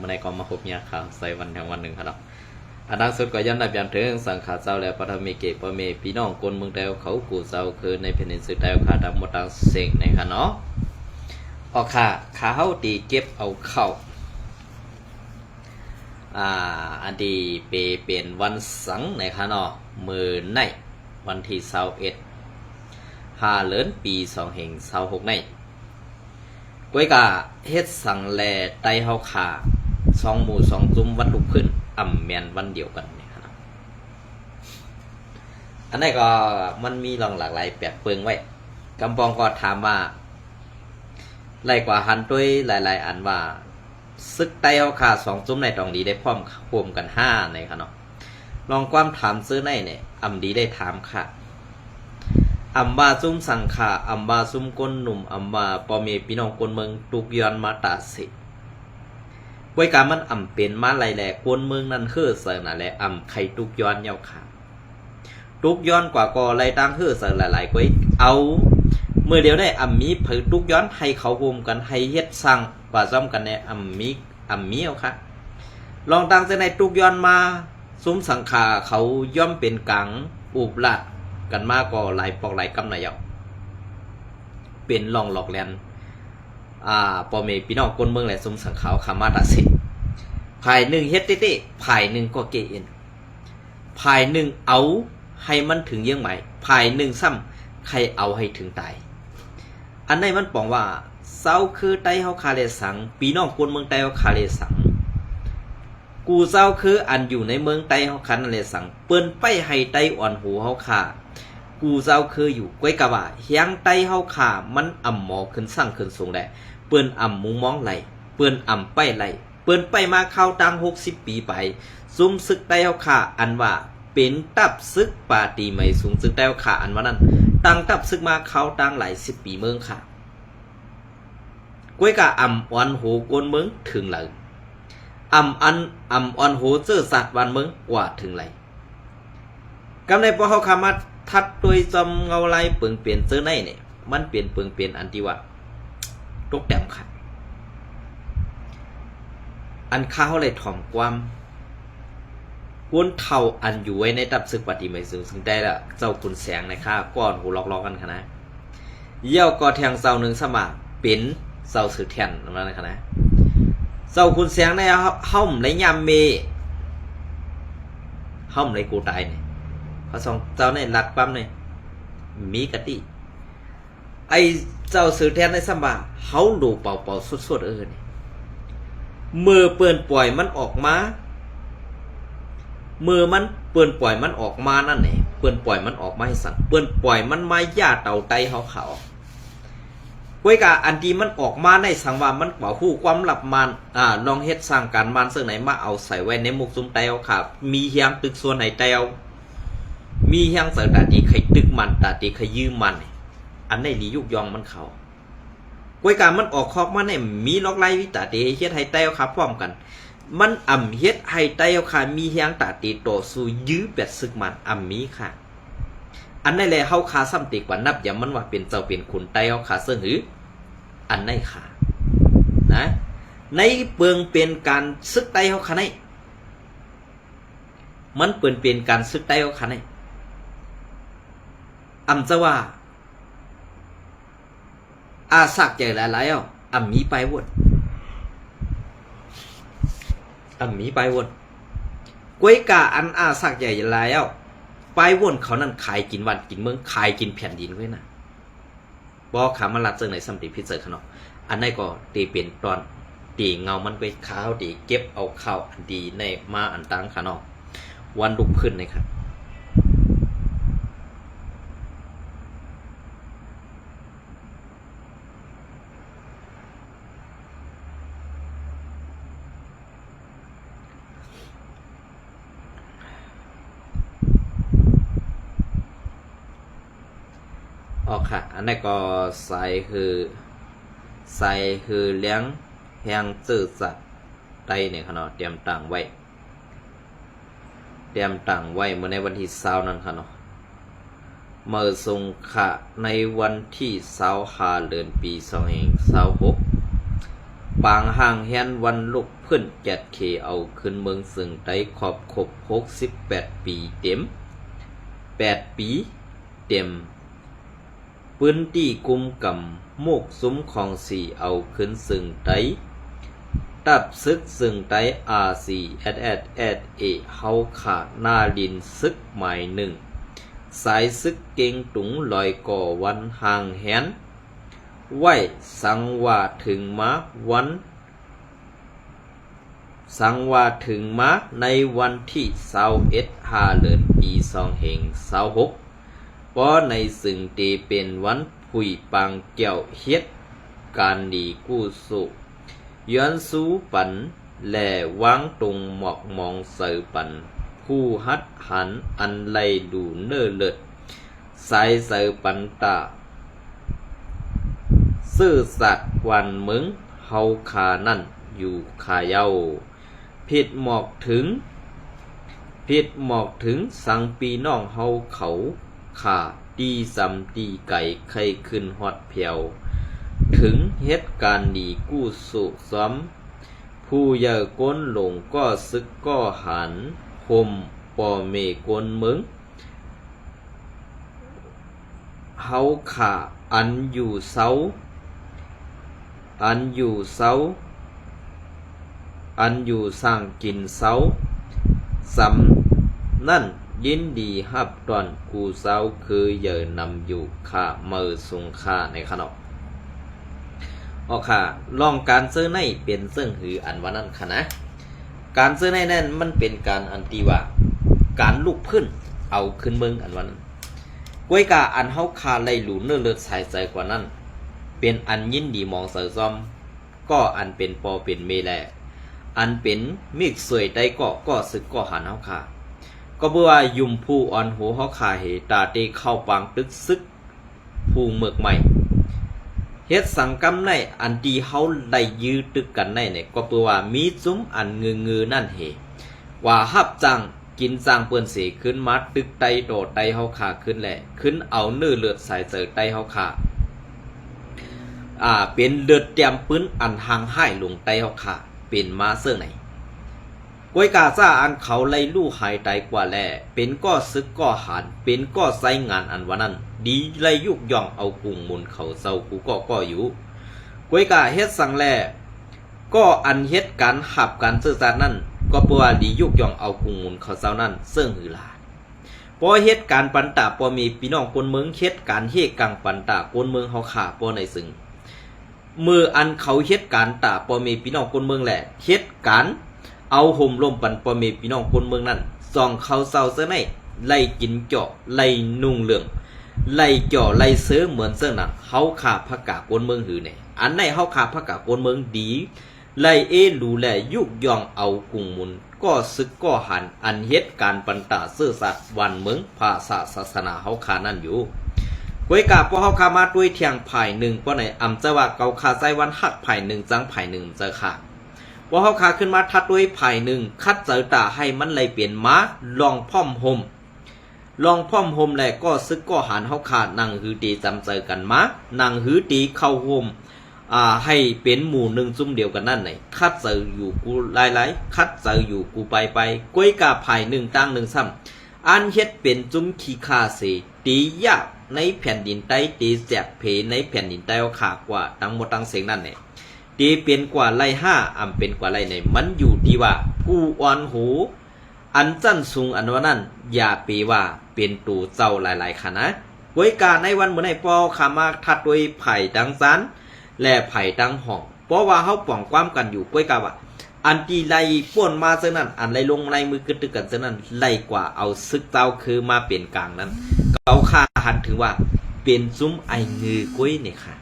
มาในกองมาพบเนี่ยข่าวใส่วันแห่งวันหนึ่งครับอันดับสุดก็ย้อนได้อย่างถึงสังขารเจ้าและปฐมีเกปเมพี่น้องคนเมืองเดวเขากูเจ้าคือในแผ่นดินสุดเดวขาดำหมดทางเสียงนะครับเนาะออกค่ะขาเขาตีเก็บเอาเข้าอันดีเป็นวันสังนะครับเนาะมือในวันที่21 เดือนปี2566ในก้อยกะเฮ็ดสังแลไตเฮาขา2 หมู่ 2 จุ่มวันลุกขึ้นแม่นวันเดียวกันนี่ครับอันนี้ก็มันมีหลากหลายแปลกเปิงไว้กำปองก็ถามว่าไล่กว่าหันด้วยหลายๆอันว่าซึกไตเฮาขา2 จุ่มในตองดีได้พร้อมรวมกัน5ในครับเนาะลองความถามซื้อในเนี่ยดีได้ถามค่ะบาซุ่มสังขาบาซุ่มก้นหนุ่มบาปอเมพี่น้องคนเมืองตุกยอนมาตาสิไว้การมันเป็นมาไหลแหลกคนเมืองนั่นคือเสนาแหละไข่ตุกย้อนเยาขาตุกย้อนกว่ากอไหลตั้งคือเสนาหลายก้อยเอาเมื่อเดียวได้มีเผยตุกย้อนให้เขารวมกันให้เฮ็ดสั่งกว่าซ้อมกันในมีเอาค่ะลองตั้งใจในตุกย้อนมาซุ่มสังขาเขาย่อมเป็นกังอุบลัดกันมากก็หลายปอกหลายกำหน่อยเป็นลองหลอกแลนปอเมพี่น้องคนเมืองแหละซุ่มสังขาวขามาตาสิภายหนึ่งเฮ็ดเต้ภายหนึ่งก็เกอินภายหนึ่งเอาให้มันถึงเยี่ยงไหมภายหนึ่งซ้ำใครเอาให้ถึงตายอันนี้มันบอกว่าเศร้าคือไตเฮาคาเลสังพี่น้องคนเมืองไตเฮาคาเลสังกูเศร้าคืออันอยู่ในเมืองไตเฮาคันเลสังเปิ้นไปให้ไตอ่อนหูเฮาขากูเจ้าคืออยู่ก้อยกะว่าเฮียงไตเฮาขามันหมอขึ้นสั่งขึ้นสูงได้เปิ้นมุงมองไหลเปิ้นไปไหลเปิ้นไปมาเข้าตั้ง60 ปีไปซุ่มศึกไตเฮาขาอันว่าเป็นตับศึกปาตีไม่สูงศึกไตเฮาขาอันว่านั้นตั้งตับศึกมาเข้าตั้งหลาย10 ปีเมืองค่ะก้อยกะอ่อนหูกวนเมืองถึงไหลอ่อนหูเจอสัตว์วันเมืองกว่าถึงไหลกำในพอเฮาขามาทัดโดยจำเงาลายเปิงเปลี่ยนเจอในเนี่ยมันเปลี่ยนเปิงเปลี่ยนอันที่ว่าตกแต้มขัดอันข้าวเลยถ่อมความวนเท่าอันอยู่ไว้ในตับศึกปฏิไม่ซึ่งได้ละเจ้าคุณแสงในข้าก้อนหูล็อกกันขนาดเยี่ยวก็แทงเจ้าหนึ่งสมาเป็นเจ้าสือแทนนั่นขนาดเจ้าคุณแสงในห้องในยามเมห้องในกูตายเนี่ยพระสงฆ์เจ้าในหลักปั๊มเนี่ยมีกะติไอเจ้าสื่อแทนในสมบัติเขาดูเป่าสุดเนี่ยมือเปื่อนปล่อยมันออกมามือมันเปื่อนปล่อยมันออกมานั่นเองเปื่อนปล่อยมันออกมาให้สั่งเปื่อนปล่อยมันมาย่าเต่าไตเขาก้วยกะอันที่มันออกมาในสังว่ามันกว่าคู่ความหลับมันลองเฮ็ดสร้างการมันซึ่งไหนมาเอาใส่ไว้ในมุกซุ้มไตเอาขามีเฮียงตึกส่วนไหนไตเอามีเฮียงเสดตาตีใครตึกมันตาตีใครยืมมันอันในนี้ยุกยองมันเขาก้วยกะมันออกคอกมาเนี่ยมีล็อกไล่วิตาตีเฮ็ดให้ไตเอาขาพร้อมกันมันเฮ็ดให้ไตเอาขามีเฮียงตาตีโตสู่ยื้อเป็ดซึกมันมีค่ะอันในแหละเฮาขาซ้ำติกว่านับอย่ามันว่าเป็นเจ้าเป็นขุนไตเอาขาเสื้อหืออันในขานะในเปิงเป็นการซึกไตเฮาขาในมันเปิ่นเป็นการซึกไตเฮาขาในจะว่าสักใหญ่หลายๆมีไปวนมีไปวนก้วยกาอันสักใหญ่หลายไปวนเขานั่นขายกินวันกินเมืองขายกินแผ่นดินไว้นะบอกขามันลัดเจอในสัมติพิเศษขนาดอันนี้ก็ตีเป็นตอนตีเงามันไปข้าวตีเก็บเอาข้าวอันดีในมาอันตังขนาดวันลุกขึ้นนะครับออกค่ะอันนี้ก็ใส่คือเลี้ยงแหงจืดสัตว์ไตเนี่ยขนาดเตรียมต่างไว้เมื่อในวันที่20นั้นค่ะเนาะเมื่อทรงขะในวันที่25 เดือนปี2526ไป ปางห่างแฮนวันลุกพื้นแกดเคเอาขึ้นเมืองซึ่งได้ขอบครบ68 ปีเต็ม8 ปีเต็มปืนที่กุมกำโมกซุ้มของสีเอาขึ้นซึ่งได้ตับซึกซึ่งได้RCSSเฮาขาดนาลินซึกหมายหนึ่งสายซึกเก่งตุงลอยก่อวันห่างแหนไว้สังว่าถึงมาวันสังว่าถึงมาในวันที่21 เดือนปี2526เพราะในซึ่งเตเป็นวันผุยปังเกี่ยวเฮ็ดการดีกู้สุย้อนสู้ปันและวางตรงหมอกมองเสือปันผู้ฮัดหันอันไลดูเนื้อเลิศสายเสือปันตาซื่อสัตย์วันมึงเฮาขานั่นอยู่ขาเย้าผิดหมอกถึงสังปีน้องเฮาเขาขาตีสำตีไก่ไข่ขึ้นฮอดเพียวถึงเหตุการณ์ดีกู้สุซ้อมผู้เยาก้นหลงก็ซึกก็หันคมปอเมกนมึงเฮาขาอันอยู่เสาอันอยู่สร้างกินเสาสำนั่นยินดีฮับตอนกูเสาคือเยอนำอยู่ค่าเมื่อสงค่าในขนมออกค่ะลองการซื้อในเป็นเสื่องหืออันวันนั้นค่ะนะการซื้อในนั่นมันเป็นการอันตีว่าการลุกขึ้นเอาขึ้นเมืองอันวันนั้นกวยกาอันเฮาคาไล่หลูเนื้อเลือดใส่ใจกว่านั้นเป็นอันยินดีมองเสือซอมก็อันเป็นปอเป็นเมแลอันเป็นมิกสวยได้ก็สึกก็หันเฮาคาก็เบื่อว่ายุ่มผู้อ่อนหูเฮาคาเหตาเตเข้าปางตึกซึกผู้เมือกใหม่เฮ็ดสังกำในอันดีเฮาได้ยื้อตึกกันในเนี่ยก็เพื่อว่ามีซุ้มอันงือนั่นเหว่าฮับจังกินจางเปิ้นเสขึ้นมาตึกไตโดดไตเฮาคาขึ้นแหละขึ้นเอาเนื้อเลือดใส่เสยไตเฮาคาเป็นเลือดเตรียมปืนอันห่างให้ลงไตเฮาคาเป็นมาเสื้อไหนกวยกาซ่าอันเขาไล่ลู่หายไตกว่าแลเป็นก็ซึกก็หานเป็นก็ไซงานอันว่านั้นดีไล่ยุกย่องเอากุงมุนเขาเศร้ากูก็อยู่กวยกาเฮ็ดสั่งแลก็อันเฮ็ดการหับการสื่อสารนั้นก็เพราะว่าดียุกย่องเอากุงมุนเขาเศร้านั้นเสื่องหือลาพอเฮ็ดการปันตาพอมีพี่น้องคนเมืองเฮ็ดการเฮกังปันตาคนเมืองเฮาขาพอในซึ่งมืออันเขาเฮ็ดการตาพอมีพี่น้องคนเมืองแหละเฮ็ดการเอาห่มลมปันปอมีพี่น้องคนเมืองนั้นส่องเขาเศร้าเสื้อในไล่กินเจาะไล่นุ่งเหลืองไล่เจาะไล่เสื้อเหมือนเสื้อหนังเฮาขาพักกะคนเมืองหือเนี่ยอันในเฮาขาพักกะคนเมืองดีไล่ดูแลยุกย่องเอากุงมุนก็ซึกก็หันอันเฮ็ดการปันตาซื่อสัตย์วันเมืองภาษาศาสนาเฮาขานั่นอยู่กวยกาพอเฮาขามาด้วยเทียงไผ่หนึ่งป้อไหนอำจะว่าเกาคาใจวันหักไผ่หนึ่งจังไผ่หนึ่งจะขาดว่าเขาขาขึ้นมาทัดด้วยไผ่หนึ่งคัดเจอตาให้มันเลยเปลี่ยนม้าลองพ่อมห่มแหละก็ซึกก็หันเขาขาดนั่งหือตีจำเจอกันม้านั่งหือตีเข้าห่มให้เป็นหมู่หนึ่งซุ่มเดียวกันนั่นไหนคัดเจออยู่กูไล่คัดเจออยู่กูไปกล้วยกาไผ่หนึ่งตั้งหนึ่งซ้ำอันเฮ็ดเป็นจุ้มขี้คาเสตียากในแผ่นดินใต้ตีแจกเพในแผ่นดินใต้เอาขากว่าตั้งหมดตั้งเสียงนั่นเนี่ยดีเป็นกว่าไล่5เป็นกว่าไล่ในมันอยู่ที่ว่าผู้อ่อนหูอันจั้นสูงอันว่านั้นอย่าไปว่าเป็นตูเจ้าหลายๆคณะกวยกาในวันเหมือนให้ปอขามาทัดด้วยไผ่ดังซันและไผ่ดังห้องเพราะว่าเฮาป้องความกันอยู่กวยกาว่าอันที่ไล่ป่วนมาเท่านั้นอันไล่ลงไล่มือกึดกันเท่านั้นไล่กว่าเอาซึกเจ้าคือมาเป็นกลางนั้นเขาค่าหันถึงว่าเป็นซุ้มไอเงือกวยเนี่ยค่ะ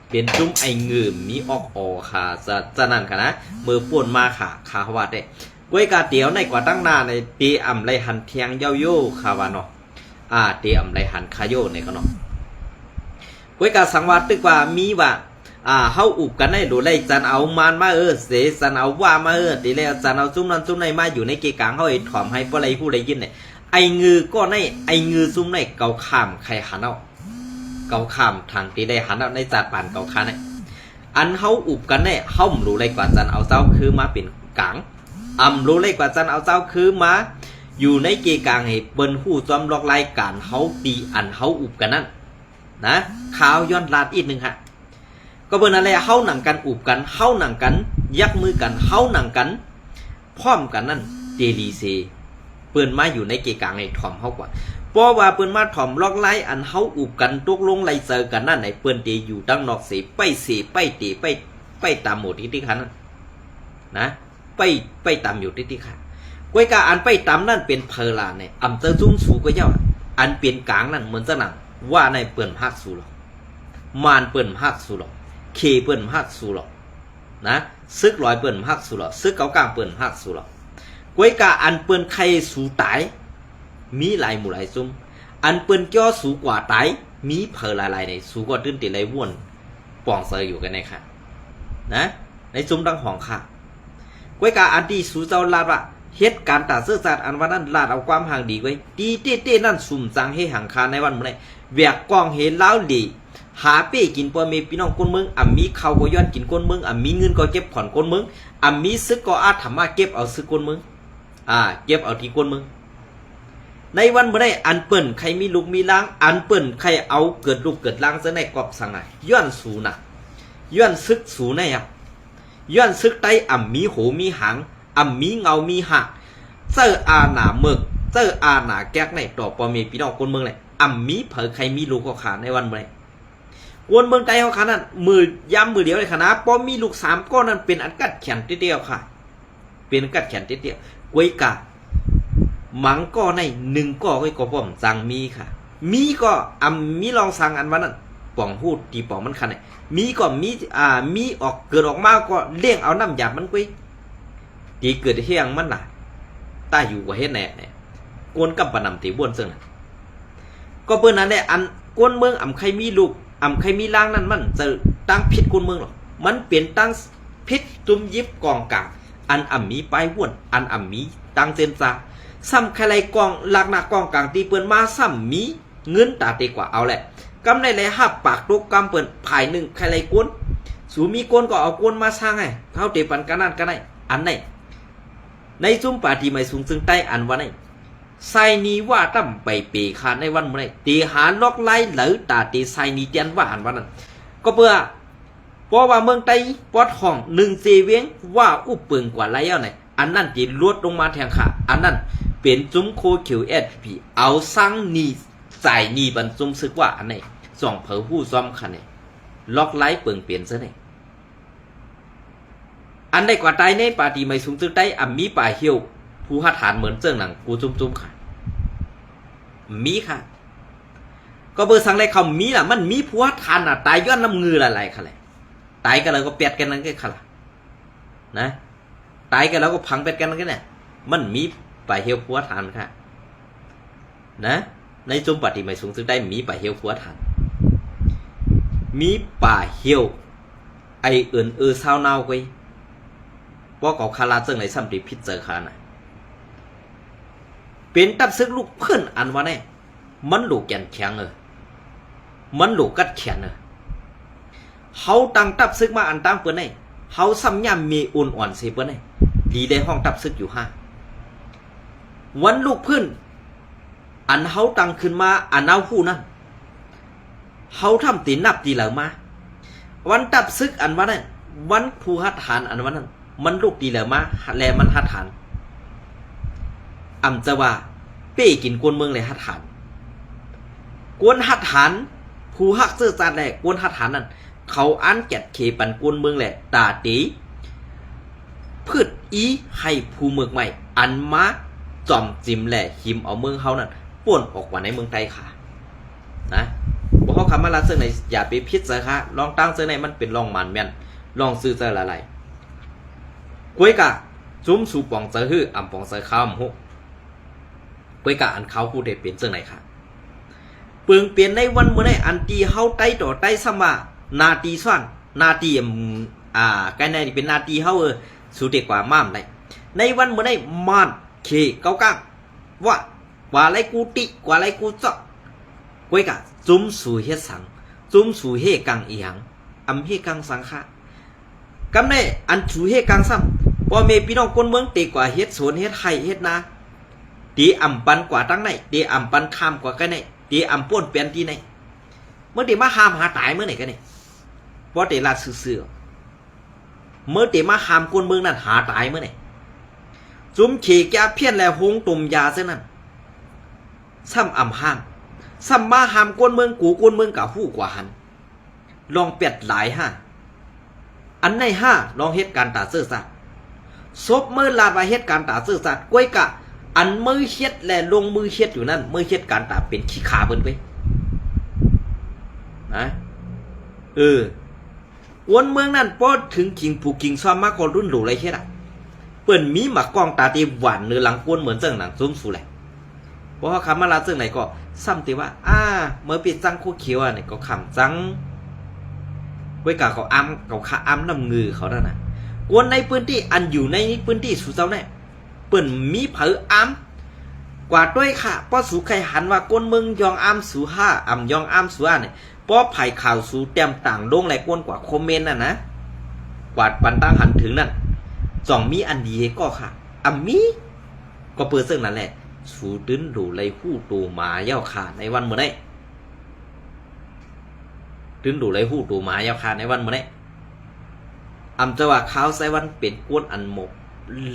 เป็นจุ้มไอเงือมีออกค่ะจะนั่นค่ะนะมือป่วนมาค่ะขาว่าได้กวยกาเตียวในกว่าตั้งหน้าในตีอ่ำไรหันเทียงเย้าโย่ค่ะว่าเนาะตีอ่ำไรหันคาโยในก็เนาะกวยกาสังวาตึกว่ามีว่าเฮาอุบกันได้ดูไล่จันเอามานมาเสจันเอาว่ามาตีแล้วจันเอาจุ้มนั้นจุ้มในมาอยู่ในเกกลางเฮาไอ้ถอมให้บ่ไรผู้ใดยินเนี่ยไอเงือก็ในไอเงือจุ้มในเกาข้ามใครหันเอาเกาข้ามทางตีได้หันเอาในจัดปานเกาข้าเนี่ย อันเฮาอุบกันเนี่ยเฮารู้เลยกว่าจันเอาเจ้าคือมาเป็นกลางรู้เลยกว่าจันเอาเจ้าคือมาอยู่ในเกกลางให้เปิ้นฮู้จอมลอกรายการเฮาตีอันเฮาอุบกันนั่นนะข่าวย้อนลาดอีกนึงฮะก็เปิ้นนั่นแหละเฮาหนังกันอุบกันเฮาหนังกันยักมือกันเฮาหนังกันพร้อมกันนั่นเตลีเซเปิ้นมาอยู่ในเกกลางให้ถ่อมเฮากว่าเพราะว่าเปิ้นมาถ่อมลอกไล่อันเฮาอุบกันตกลงไล่เจอกันนั่นไหนเปิ้นเตอยู่ตั้งนอกเสไปเตไปตามหมดที่คันนั่นนะไปตามอยู่ที่คันกวยกาอันไปตามนั่นเป็นเพลาเนี่ยอำเตอจุ้มสูก็เจ้าอันเป็นกลางนั่นเหมือนจะหนังว่าในเปิ้นภาคสู่หรอกมานเปิ้นภาคสู่หรอกเคเปิ้นภาคสู่หรอกนะซึกลอยเปิ้นภาคสู่หรอกซึกเกากลางเปิ้นภาคสู่หรอกกวยกาอันเปิ้นใครสู่ตายมีหลายหมู่หลายซุ่มอันเปิ้นจ้อสูกว่าตายมีเพลหลายในสูกว่าตื้นติไหลว่วนปองเซออยู่กันในค่ะนะในซุ่มดังห้องค่ะกวยกาอันที่สูเจ้าลาดว่าเหตุการณ์ตาเสื้อสัตว์อันวันนั้นลาดเอาความห่างดีไว้ดีเต้นั่นสุ่มจังให้ห่างคาในวันเมื่อไรแวกกองเห็นแล้วดีหาเป้กินปอเมพี่น้องคนเมืองมีข้าวก็ย้อนกินคนเมืองมีเงินก็เก็บผ่อนคนเมืองมีซึกก็อาถรรมาเก็บเอาซึกคนเมืองเก็บเอาที่คนเมืองในวันเมื่อไรอันเปิ่นใครมีลูกมีล้างอันเปิ่นใครเอาเกิดลูกเกิดล้างซะในกอบสังไงย้อนสูน่ะย้อนซึกสูในย้อนซึกไตมีหูมีหางมีเงามีหักเจออาหนาเมือกเจออาหนาแก๊กในต่อปอมีพี่น้องคนเมืองเลยมีเผยใครมีลูกก็ขาในวันเมื่อไรกวนเมืองใจเขาขานั้นมือย่ำมือเดียวเลยขนาดปอมีลูก3ก้อนนั้นเป็นอันกัดแขนเดียวค่ะเป็นกัดแขนเดียวกวยกามังก็ใน1ก้อก็ป้อมจังมีค่ะมีก็มีลองสั่งอันวันนั้นป่องพูดตีป่องมันคันไหนมีก็มีออกเกิดออกมาก็เลี้ยงเอาน้ำหยาดมันกวยตีเกิดเฮียงมันล่ะตาอยู่กว่าเฮ็ดแน่เนี่ยกวนกับปนำตีบ้วนซึ่งก็เปิ้นนั่นแหละอันกวนเมืองใครมีลูกใครมีล้างนั่นมันจะตั้งพิษกวนเมืองหรอกมันเปลี่ยนตั้งพิษจุ่มยิบกองกลางอันมีปลายบ้วนมีตั้งเซนซาซ้ำใครไรกองหลักหนักกองกลางตีเปิ้นมาซ้ำมีเงินตาตีกว่าเอาแหละกำในไรหับปากตกกำเปิ้นภาย1ใครไรกวนสูมีกวนก็เอากวนมาสร้างไงเขาเตปันกันนั่นกันไหนอันไหนในซุ้มป่าที่ไม่สูงซึ่งใต้อันวันไหนไซนีว่าตั้มไปเปขาในวันเมื่อไรตีหาล็อกไล่เหลือตาตีไซนีเตียนว่าอันวันนั้นก็เพื่อเพราะว่าเมืองไต้ปอดห้อง1เจเวียงว่าอุปเปิงกว่าไรเอาไหนอันนั้นตีลวดลงมาแทงขาอันนั้นเป็นจุ้มโคคิวSPเอาสร้างนีใส่นีบรรจุมซึกว่าอันไหนส่องเผอผู้ซ้อมคันไหนล็อกไล่เปิงเปลี่ยนซะไหนอันใดกว่าตายในป่าตีไม่สูงซึ่งใต้มีป่าเหี่ยวผู้หัดฐานเหมือนเจิ้งหนังกูจุ้มค่ะมีค่ะก็เบอร์สังไรเขามีล่ะมันมีผู้หัดฐานตายย้อนน้ำเงืออะไรค่ะแหละตายกันแล้วก็เปียดกันนั่นก็ค่ะนะตายกันแล้วก็พังเปียดกันนั่นก็เนี่ยมันมีป่าเหี่ยวผู้หัดฐานค่ะนะในจุ้มป่าตีไม่สูงซึ่งใต้มีป่าเหี่ยวผู้หัดฐานมีป่าเหี่ยวไอเอิญเศร้าเน่าไว้เพราะเขาคาราเจิ้งในซ้ำตีพิษเจอขาน่ะเป็นตับซึกลูกเพื่อนอันว่าแน่มันลูกแก่นแข็งมันลูกกัดแขนเขาตั้งตับซึกมาอันตั้งเปิ้นไอ้เขาซ้ำย่ำมีอุ่นอ่อนเสียเปิ้นไอ้ดีได้ห้องตับซึกอยู่5วันลูกเพื่อนอันเขาตั้งขึ้นมาอันเอาผู้นั้นเขาทำตีนับตีเหล่ามาวันตับซึกอันว่าแน่วันผู้หัดฐานอันว่านั้นมันลูกตีเหล่ามาแลมันหัดฐานจะว่าเป้กินกวนเมืองเลยหัดฐานกวนหัดฐานผู้หักเสื้อจานแหลกกวนหัดฐานนั่นเขาอันแกดเคปันกวนเมืองแหละตาตีพืชอีให้ผู้เมืองใหม่อันมาจอมจิมแหละหิมเอาเมืองเขานั่นป่วนออกว่าในเมืองไทยค่ะนะบอกเขาคำว่าละเสื้อในอย่าไปพิษเสือค่ะลองตั้งเสื้อในมันเป็นลองมันแม่นลองซื้อเสื้ออะไรกวยกะจุ้มสูปองเสือฮื้อปองเสือข้ามหุกวยกะอันเขาพูดได้เป็นเสื้อไหนค่ะเปลืองเปลี่ยนในวันเมื่อไหร่อันตีเขาไต้ต่อไต้สมานาตีส่วนนาตีใกล้ในเป็นนาตีเขาสูเด็กกว่าม่ามได้ในวันเมื่อไหร่มานเคเก้าก้างว่าไรกูติกว่าไรกูเจาะกวยกะจุ้มสู่เฮ็ดสังจุ้มสู่เฮกังอีหยังเฮกังสังค่ะ กำในอันชูเฮกลางซ้ำพ่อแม่พี่น้องคนเมืองตีกว่าเฮ็ดสวนเฮ็ดไร่เฮ็ดนาตีอ่ำปันกว่าตั้งไหนตีอ่ำปันข้ามกว่ากันไหนตีอ่ำป้วนเปลี่ยนที่ไหนเมื่อตีมาหามหาตายเมื่อไหร่กันเนี่ยเพราะตีลาดซื่อเมื่อตีมาหามคนเมืองนั้นหาตายเมื่อไหร่จุ้มขี่แกเพี้ยนแล้วหงตุ่มยาเส้นนั้นซ้ำอ่ำห้ามซ้ำมาหามคนเมืองกูคนเมืองกับผู้กว่าหันลองเปียดหลายห้าอันในห้าลองเหตุการณ์ตาเสื้อสัตว์ซบมือลาดว่าเหตุการณ์ตาเสื้อสัตว์ก้วยกะอันมือเฮ็ดและลงมือเฮ็ดอยู่นั่นมือเฮ็ดการตาเป็นขี้ขาเบิ่นไปนะวนเมืองนั่นพอถึงกิ่งผูกกิ่งซ้อมมาก่อนรุ่นหลูไรเฮ็ดอ่ะเปิ้นมีหมากกองตาตีหวานเนื้อหลังกวนเหมือนเจังหนังซุ้มสูแหละเพราะเขาคำมาลาเจังไหนก็ซ้ำตีว่าเมื่อปีจังคู่เขียวอ่ะเนี่ยก็ขำจังก้วยกะเขาอ้ำเขาขาอ้ำน้ำงือเขาแล้วนะกวนในพื้นที่อันอยู่ในพื้นที่สุเจ้าเนี่ยเปิ่นมีเผออ้ำกว่าด้วยค่ะป้อสูไข่หันว่าก้นมึงยองอ้ำสูห้าอ่ำยองอ้ำสูเนี่ยป้อไผ่ข่าวสูเต็มต่างโด่งไหลก้นกว่าคอมเมนต์นะกว่าปันตั้งหันถึงนั่นจ่องมีอันดีก็ค่ะมีก็เปิดซึ่งนั่นแหละสูตื้นดูไหลหู้ตูหมาเย้าขาในวันเมื่อไดตื้นดูไหลหู้ตูหมาเย้าขาในวันเมื่อไดจะว่าข้าวไซวันเป็นก้นอันหมก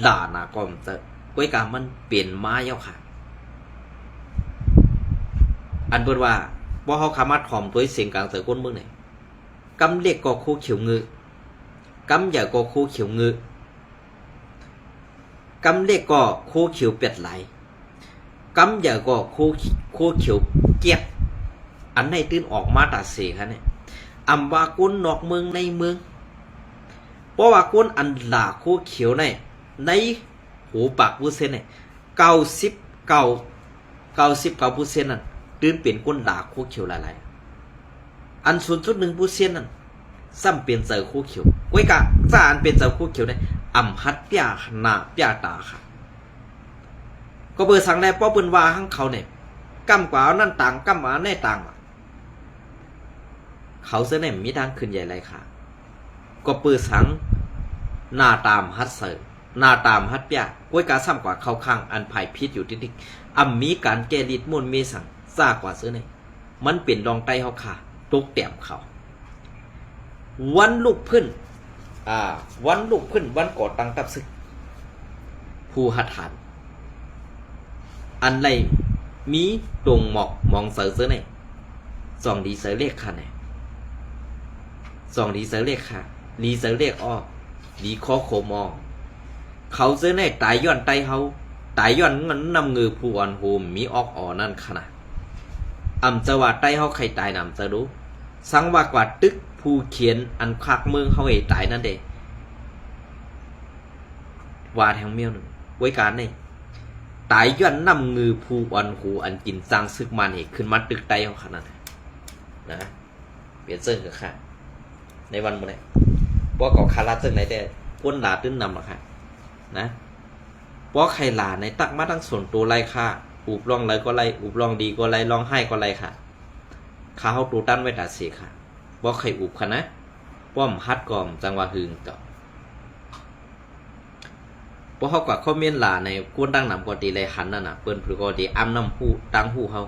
หลานาก็มันจะก้วยกามันเปลี่ยนมาเย้าค่ะอันเปิดว่าพอเขาขามาถ่อมตัวเสียงกลางเสือก้นมือไหนกำเล็กก็คู่เขียวงือกำใหญ่ก็คู่เขียวงือกำเล็กก็คู่เขียวเป็ดไหลกำใหญ่ก็คู่เขียวเกียบอันไหนตื่นออกมาตัดเสียค่ะเนี่ยว่าก้นนอกเมืองในเมืองเพราะว่าก้นอันหลาคู่เขียวในหูปากผู้เส้นเนี่ย99%นั่นตื่นเปลี่ยนก้นหลาคู่เขียวหลายๆอัน0.1%นั่นซ้ำเปลี่ยนเจอคู่เขียวไว้กะถ้าอันเป็นเจอคู่เขียวเนี่ยฮัดปียหน้าปียตาค่ะก็เบอร์สั่งแรกป้อเปิ้นว่าหั่งเขาเนี่ยกำกว่านั่นต่างกำมาแน่ต่างเขาเสนมีทางขึ้นใหญ่ไรค่ะก็เปิดสังหน้าตามฮัดเสอหน้าตามฮัดเปียก้วยกาซ้ำกว่าเขาข้างอันภายพิษอยู่ทิศมีการแก้ลิดมุนเมสังซากว่าเสือเนี่ยมันเปลี่ยนรองไตเขาค่ะตกแต้มเขาวันลูกพื้นวันลูกพื้นวันก่อตั้งตับซึกผู้หัดหันอันไรมีตรงหมอกมองเสือเนี่ยส่องดีเสือเลขค่ะเนี่ยส่องดีเสือเลขค่ะลีเสือเลขอ้อลีคอโคมอเขาเสือเนี่ยตายย้อนไตเขาตายย้อนเงินนำเงือผู้อ่อนโฮมมีออกอ่อนั่นขนาดจะว่าไตเขาใครตายนำจะรู้สังว่ากว่าตึกผู้เขียนอันคักเมืองเขาไอ้ตายนั่นเด้ว่าแทงเมียวหนึ่งไว้การนี่ตายย้อนนำเงือผู้อ่อนโฮอันกินสร้างซึกมันเอกขึ้นมาตึกไตเขาขนาดนะเปลี่ยนเสื้อคือค่ะในวันมื้อนี้เพราะเขาคาราซึ่งไหนแต่ก้นหลาตื้นนำหรอกค่ะนะเพราะใครหลาในตักมาทั้งส่วนตัวไรค่ะอุบลองไรก็ไรอุบลองดีก็ไรลองให้ก็ไรค่ะข้าเขาตูตั้นไว้ตัดเสียค่ะเพราะใครอุบค่ะนะป้อมฮัดกอมจังหวะหึงต่อเพราะเขากว่าเขาเมียนหลาในก้นตั้งนำก็ดีไรหันนั่นน่ะเปิ้นผือก็ดีอ้ำน้ำผู้ตั้งผู้เขา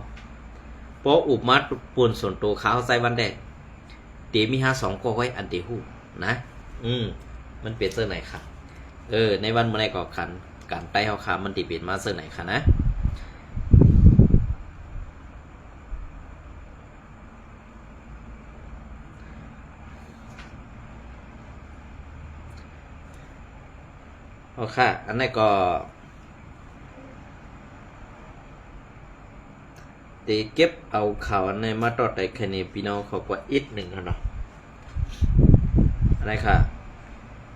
เพราะอุบมาปวนส่วนตัวเขาใส่วันแดดตีมี52ก็ไว้อันตีหู้นะมันเปลี่ยนเสื้อไหนค่ะในวันเมื่อไรก็ขันการไต้เขาขามันตีเปลี่ยนมาเสื้อไหนค่ะนะเอาค่ะอันนี้ก็ตีเก็บเอาข่าวอันนี้มาต่อแต่แค่นี้พี่น้องเขากว่าอีกหนึ่งเนาะอะไรค่ะ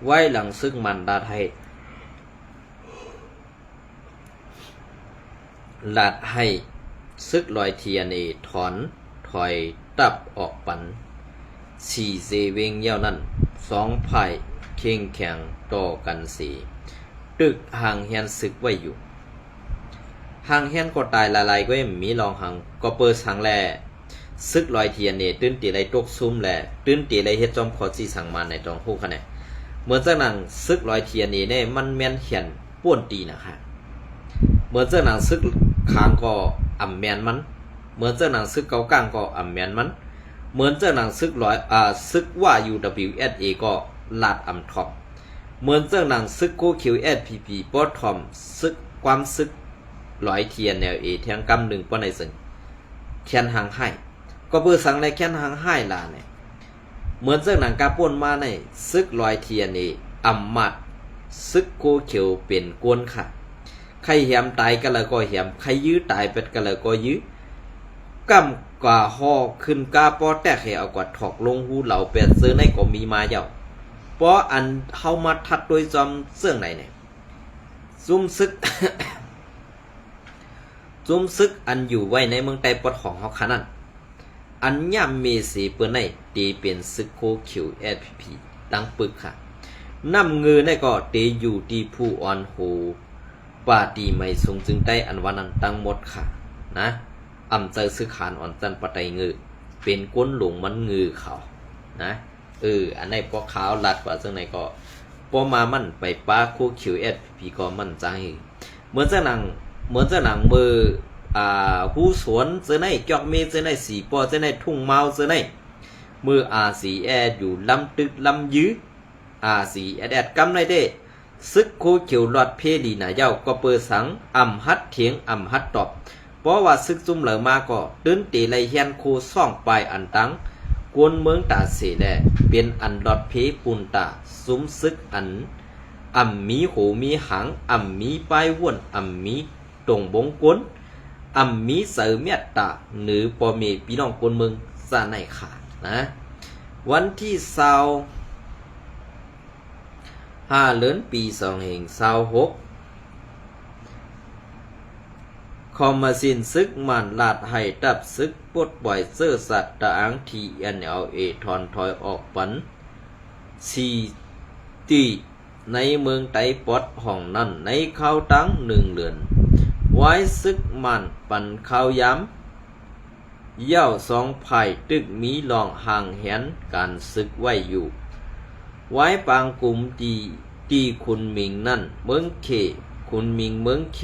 ไว้หลังซึ่งมันดาไทยลาดให้ซึกลอยเทียนถอนถอยตับออกปันสี่เซเวงเย่านั้นสองไผ่เข่งแข็งต่อกันสีตึกห่างเฮียนซึกไว้อยู่ห่างเฮียนก็ตายละลายก็มีลองห่างก็เปิดสังแลซึกลอยเทียนตื้นตีไรตกซุ่มแลตื้นตีไรเฮ็ดจอมขอสีสั่งมาในตองหู้คะแนน เหมือนจากหนังซึกลอยเทียนนี่เนี่ยมันแม่นเขียนป้วนตีนะคะเหมือนจากหนังซึกคางก็อ่ำแมนมันเหมือนจากหนังซึกเกากลางก็อ่ำแมนมันเหมือนจากหนังซึกร้อยซึกว่า UWSA ก็ลาดอ่ำท็อปเหมือนจากหนังซึกโคคิว SPP ปอทอมซึกความซึกลอยเทียนแนวเอเทียงกำหนึ่งป้อนในซึ่งแคนหางให้ก็เพื่อสั่งในแคนหางให้ลาเนี่ยเหมือนจากหนังกาป่วนมาในซึกลอยเทียนนี่อ่ำมัดซึกโคเขียวเป็นกวนค่ะใครเหี่ยมตายก็เลยก็เหี่ยมใครยื้อตายเป็ดก็เลยก็ยื้อกำกว่าหอขึ้นกาปอแตกให้เอากว่าถอกลงหูเหล่าเป็ดซื้อในก็มีมาเยาเพราะอันเฮามาทัดโดยจอมเสื่องไหนเนี่ยซุ่มซึก ซุ่มซึกอันอยู่ไว้ในเมืองไต้ปอดของเฮาขนาดอันย่ำมีสีเปิ้นในตีเป็นซึกโคคิว SPP ดังปึกค่ะน้ำเงือในก็ตีอยู่ที่ผู้อ่อนโหป่าตีไม่ทรงจึงได้อันวันนั้นตั้งหมดค่ะนะอำเจอซึกขานอ่อนจันปะไตเงือเป็นก้นหลงมันเงือเขานะอันไหนพอขาวลัดกว่าซึ่งไหนก็พอมามันไปป้าโคคิว SPP ก็มั่นใจเหมือนจะหนังมือหูสวนเจอในจอกเมเจอในสีปอเจอในทุ่งเมาเจอในมือสีแอดอยู่ลำตึกลำยื้อสีแอดกำในเด้ซึกโคเขียวหลอดเพลีหนาเย้าก็เปิดสังอ่ำฮัดเถียงอ่ำฮัดตอบเพราะว่าซึกจุ่มเหลือมาก็ตื้นตีไลเฮียนโคซ่องปลายอันตังกวนเมืองตาเสแลเป็นอันหลอดเพปุนตาซุ้มซึกอันอ่ำมีหูมีหางอ่ำมีปลายว่วนอ่ำมีตรงบงกวนอ่ำมีเสือเมียตาหรือปอเมพี่น้องคนเมืองซาในขาดนะวันที่5 เดือนปี2526คอมมาสินซึกมันลาดให้ดับซึกปลดปล่อยเสื้อสัตว์ตะอัง TNLA ถอนถอยออกปันซีตีในเมืองไต้ปอดห้องนั้นในข้าวตั้ง1 เดือนไว้ซึกมันปันข้าวย้ำเย่า2 ไผ่ตึกมีลองห่างแหนการซึกไว้อยู่ไว้ปางกลุ่มตีคุณมิงนั่นเมืองเขคุณมิงเมืองเข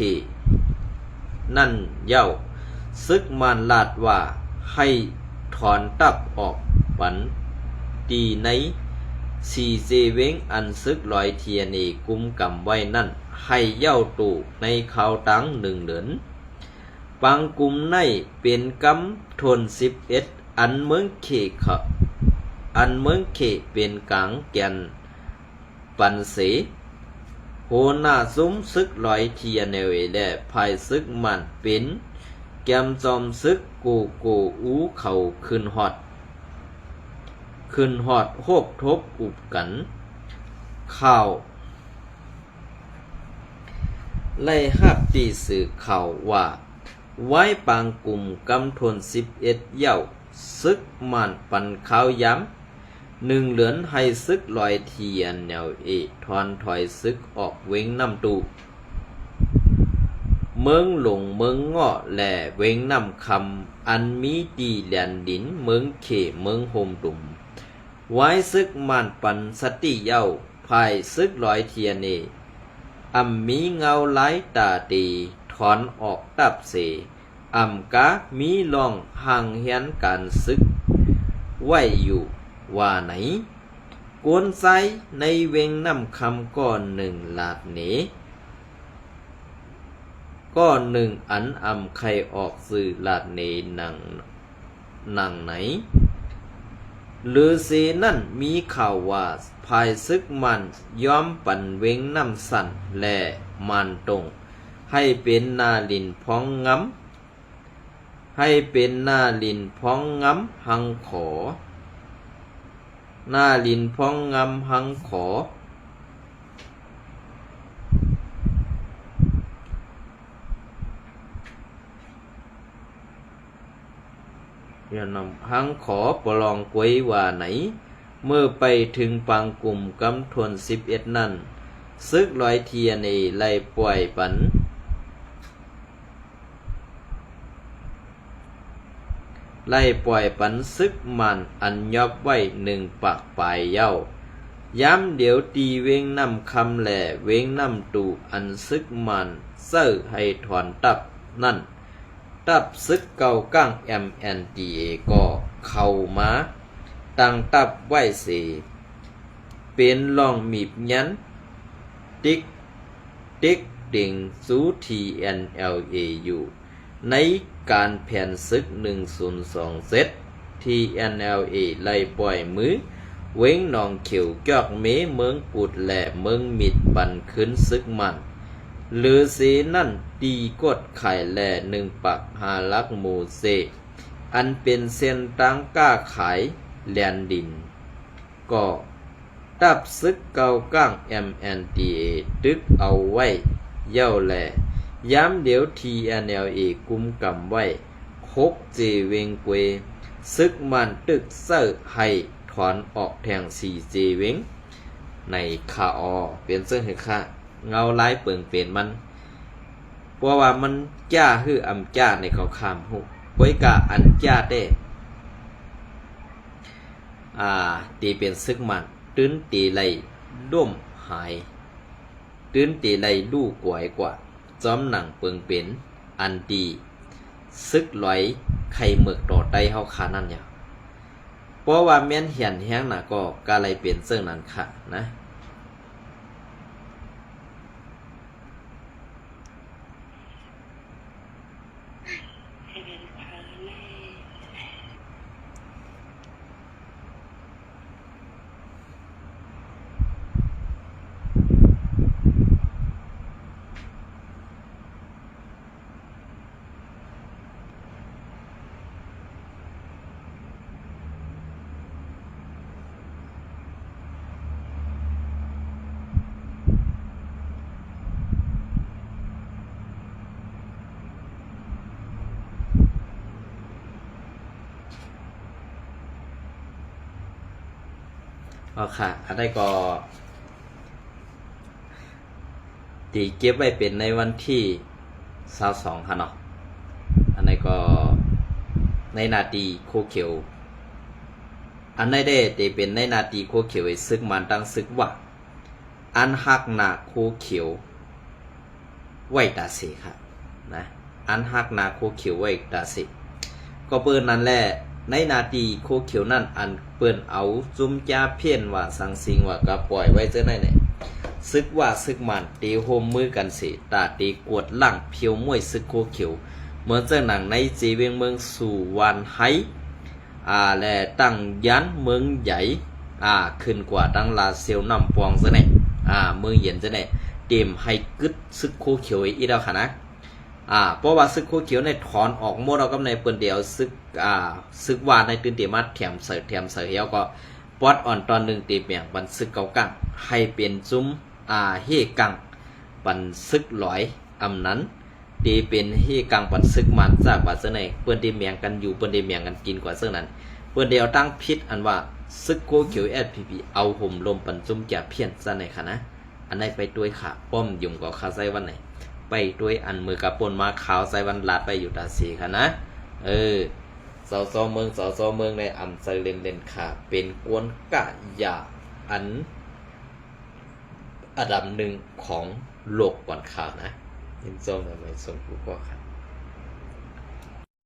นั่นเย่าซึกมันลาดว่าให้ถอนตับออกปันตีในสีเซเวงอันซึกลอยเทียนีกุมกำไว้นั่นให้เย่าตู่ในข่าวตั้ง1 เดือนปังกุมในเป็นกำทน11อันเมืองเขเป็นกลางแก่นปันเสโหน้าซุ้มซึกลอยเทียเนเวแลภายซึกมันเป็นแกมจอมซึกกูอูเขาขึ้นฮอดโฮบทบอุบกันข่าวไล่หับตีสื่อข่าวว่าไว้ปางกลุ่มกำทน11เย่าซึกมันปันข้าวย้ำ1 เหลือนให้ซึกลอยเทียนแนวเอถอนถอยซึกออกเว้งน้ำตูเมืองหลงเมืองเงาะแหล่เว้งน้ำคำอันมีดีแหลนดินเมืองเขเมืองโฮมตุ่มไว้ซึกมันปันสติเย้าภายซึกลอยเทียนเอมีเงาไหลตาตีถอนออกตับเสกะมีลองห่างเฮียนการซึกไว้อยู่ว่าไหนกวนไซในเวงน้ำคำก้อน1 ลาดเหนก้อน1อันใครออกสื่อลาดเหนหนังไหนหรือเสนั่นมีข่าวว่าภายซึกมันย้อมปั่นเวงน้ำสั่นและมันตรงให้เป็นนาลินพ้องง้ำหังขอนาลินพ้องงำหังขอหังขอปลองกวยว่าไหนเมื่อไปถึงปังกลุ่มกำทวน11นั่นซึกลอยเทียนไล่ปล่อยปันซึกมันอันยอบไว้1 ปากปลายเย้า ย้ำเดี๋ยวตีเวงนำคำแหล่เวงนำตูอันซึกมันเซ้อให้ถอนตับนั่นตับซึกเก่าก้าง MNDA ก็เข้ามาตั้งตับไว้เสเป็นลองมีบยันติ๊กดิ่งสู่ TNLA อยู่ในการแผ่นซึก102 เซต TNLA ไล่ปล่อยมือเว้งนองเขียวจอกเมเมืองปูดแหล่เมืองมิดบันขึ้นซึกมันหรือสีนั่นตีกดไข่แหล่1 ปัก5 ลักหมูเซอันเป็นเส้นตั้งก้าขายแลนดินก็ตับซึกเก่าก้าง MNDA ตึกเอาไว้เย้าแหล่ย้ำเดี๋ยว TNLA กุมกำไว้6 เจเวงเกวซึกมันตึกเซ้อให้ถอนออกแทง4 เจเวงในคาออเป็นซึ่งเหตุค่าเงาลายเปิงเป็นมันเพราะว่ามันจ้าฮืออำจ้าในเขาคามหุไว้กะอันจ้าได้ตีเป็นซึกมันตื้นตีไหลร่วมหายตื้นตีไหลลู่กวยกว่าจอมหนังเปิงเป็นอันดีซึกลอยไข่หมึกต่อไตเฮาขานั่นเนี่ยเพราะว่าแม่นเหียนแห้งน่ะก็กะไรเป็นซึ่งนั้นค่ะนะค่ะอันนี้ก็ตีเก็บไว้เป็นในวันที่22ค่ะเนาะอันนี้ก็ในนาทีโคเขียวอันนี้ได้ตีเป็นในนาทีโคเขียวไว้ซึกมันตั้งซึกว่าอันฮักนาโคเขียวไว้ตาเสค่ะนะอันฮักนาโคเขียวไว้ตาเสก็เปิ้นนั่นแหละในนาทีโคเขียวนั่นอันเปิ้นเอาจุ้มจ้าเพี้ยนว่าสังสิงว่าก็ปล่อยไว้เจ้าไหนเนี่ยซึกว่าซึกมันตีโฮมมือกันสิตาตีกวดหลังเพียวมวยซึกโคเขียวเหมือนเจ้าหนังในจีเวียงเมืองสู่วันไฮและตั้งยันเมืองใหญ่ขึ้นกว่าตั้งลาเซียวนำปองเจ้าไหนเมืองเย็นเจ้าไหนเตรียมให้กึดซึกโคเขียวอีกแล้วค่ะนะเพราะว่าซึกโคเขียวในถอนออกหมดเอากับในเปิ้นเดียวซึกว่าในตื่นเตียมาแถมเสิร์ฟเฮียวก็ปอดอ่อนตอนหนึ่งตีเปียงบันซึกเก่ากังให้เป็นซุ้มเฮกังบันซึกลอยอำนั้นตีเป็นเฮกังบันซึกมันจากว่าเสื้อในเปิ้นตีเมียงกันอยู่เปิ้นตีเมียงกันกินกว่าเสื้อนั้นเปิ้นเดียวตั้งพิษอันว่าซึกโคเขียว SPP เอาห่มลมปันซุ้มจะเพี้ยนซะในค่ะนะอันไหนไปด้วยค่ะป้อมยุ่งก็คาไซวันไหนไปด้วยอันมือกระปนมาขาวใส่วันลาดไปอยู่ตาสีค่ะนะสอเมืองในอำเภอเล่นค่ะเป็นกวนกะยาอันดับหนึ่งของโลกก่อนข่าวนะยินจมในไม่ส่งผู้ก็ค่ะ